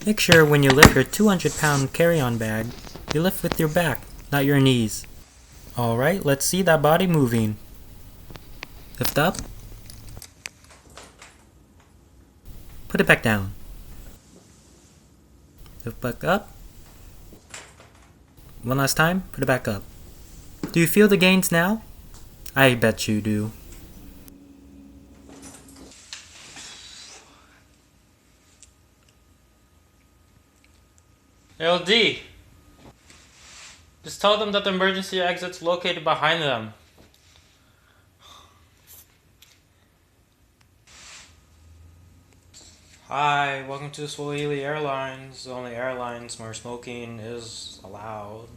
Make sure when you lift your 200-pound carry-on bag, you lift with your back, not your knees. Alright, let's see that body moving. Lift up. Put it back down. Lift back up. One last time, put it back up. Do you feel the gains now? I bet you do. LD! Just tell them that the emergency exit's located behind them. Hi, welcome to Swole-Hili Airlines, the only airlines where smoking is allowed.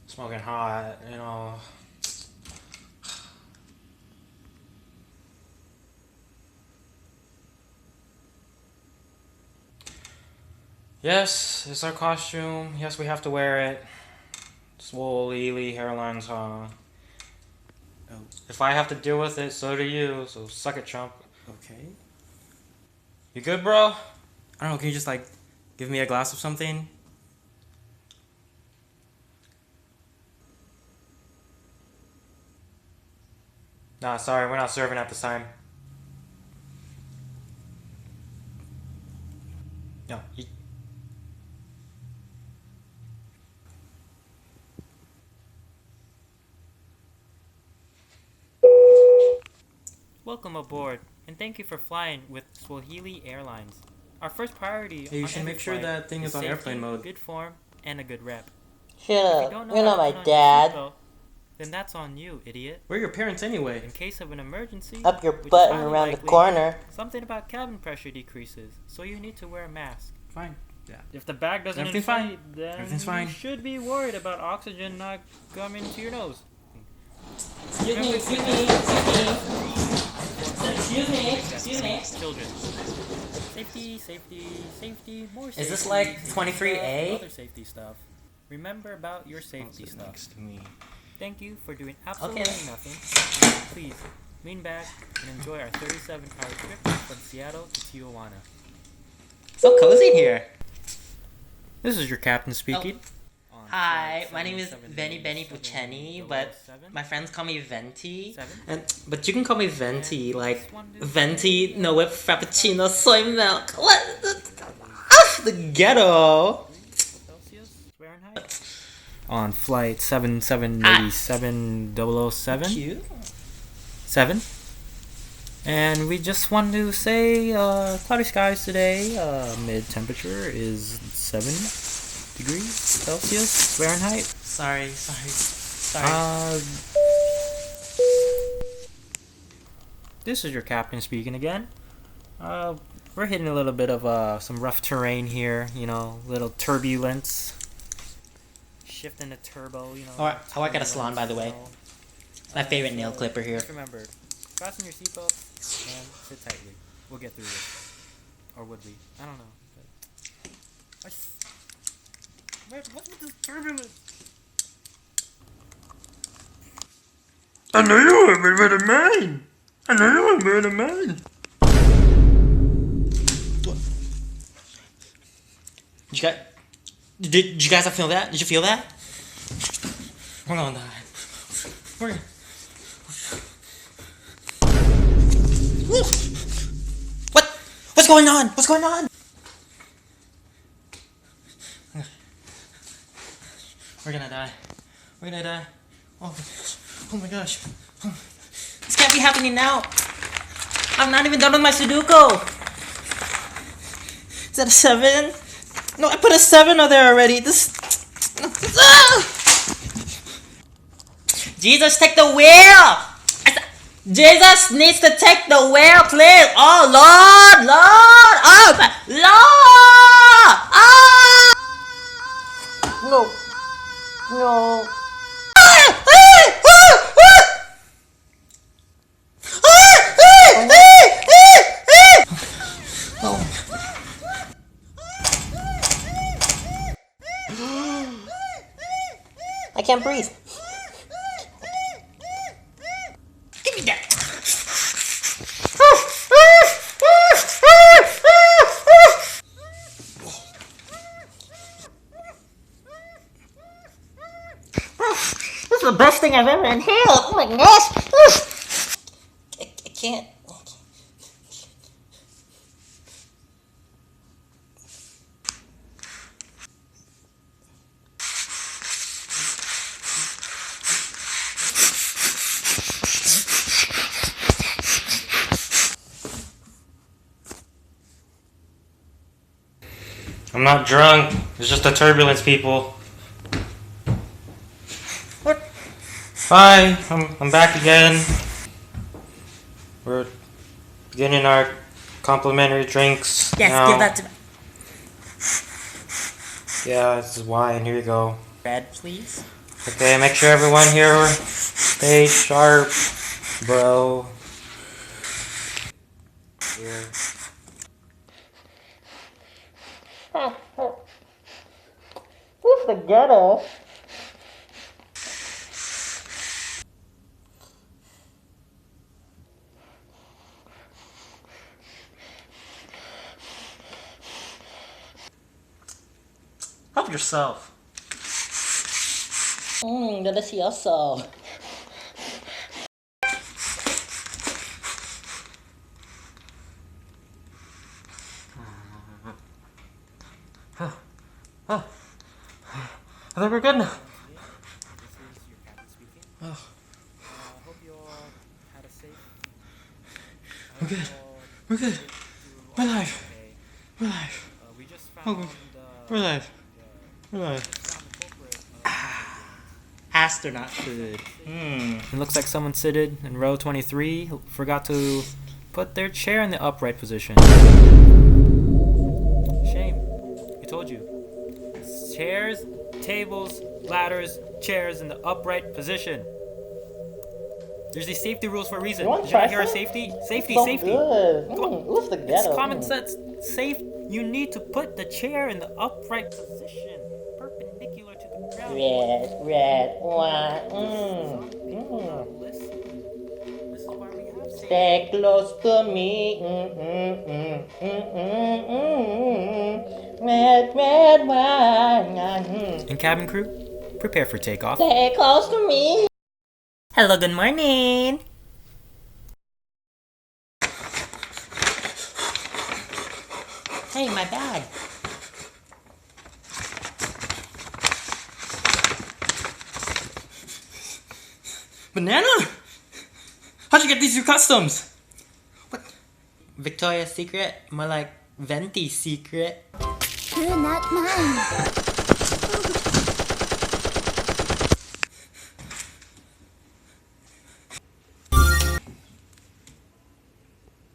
Smoking hot, you know. Yes, it's our costume. Yes, we have to wear it. Swole-Hili Airlines, huh? Oh. If I have to deal with it, so do you. So suck it, chump. Okay. You good, bro? I don't know, can you just like give me a glass of something? Nah, sorry, we're not serving at this time. No, Welcome aboard, and thank you for flying with Swole-Hili Airlines. Our first priority Hey, you should make sure that thing is on airplane mode. Good form, and a good rep. Shut up. You're not my dad. Then that's on you, idiot. We're your parents anyway. In case of an emergency, Up your butt and around the corner. Something about cabin pressure decreases, so you need to wear a mask. Fine. Yeah. If the bag doesn't Everything's inflate, fine. then Everything's fine. You should be worried about oxygen not coming to your nose. Excuse me. Children. Safety, more safety. Is this like 23A? Other safety stuff. Remember about your safety stuff. Next to me. Thank you for doing absolutely nothing. Please, lean back and enjoy our 37-hour trip from Seattle to Tijuana. So cozy here. This is your captain speaking. Hi, my name is Benny Bucceni, but my friends call me Venti. But you can call me Venti, like Venti, no whip, frappuccino, soy milk. What? The ghetto. On flight 7787007. Cute. 7. And we just want to say cloudy skies today. Mid temperature is 7 degrees Celsius Fahrenheit. Sorry. This is your captain speaking again. We're hitting a little bit of some rough terrain here, you know, little turbulence. Shifting the turbo, you know. Alright, I work at a salon, by the way. My favorite nail clipper here. Just remember, fasten your seatbelt and sit tightly. We'll get through this. Or would we? I don't know. What's with this turbulence? I know you were better than mine. Did you guys feel that? Did you feel that? We're gonna die. What's going on? We're gonna die. Oh my gosh. This can't be happening now. I'm not even done with my Sudoku. Is that a 7? No, I put a 7 on there already. Jesus, take the wheel! Jesus needs to take the wheel, please! Oh, Lord! Oh, Lord! No. I can't breathe. Give me that! thing I've ever inhaled. Oh my gosh. I can't. I'm not drunk. It's just the turbulence, people. What? Hi, I'm back again. We're getting our complimentary drinks. Yes, now. give that to me. Yeah, this is wine. Here you go. Red, please. Okay, make sure everyone here stays sharp, bro. Here. Who's the ghetto? Help yourself. Delicioso. I think we're good now. This is your captain speaking. I hope you all had a safe. We're good. We're good. We're alive. We're alive. We just found We're alive. We're alive. Astronaut food. It looks like someone seated in row 23 who forgot to put their chair in the upright position. Shame. I told you. Chairs, tables, ladders, chairs in the upright position. There's these safety rules for a reason. You want Did you not to hear our try safety? Safety, So safety. good. Who's the ghetto? It's common sense. Safe. You need to put the chair in the upright position, perpendicular to the ground. Red, white. Listen. This is why we have safety. Stay close to me. Red wine. And cabin crew, prepare for takeoff. Stay close to me. Hello, good morning. Hey, my bag. Banana? How'd you get these through customs? What? Victoria's Secret? More like Venti's secret. You're not mine.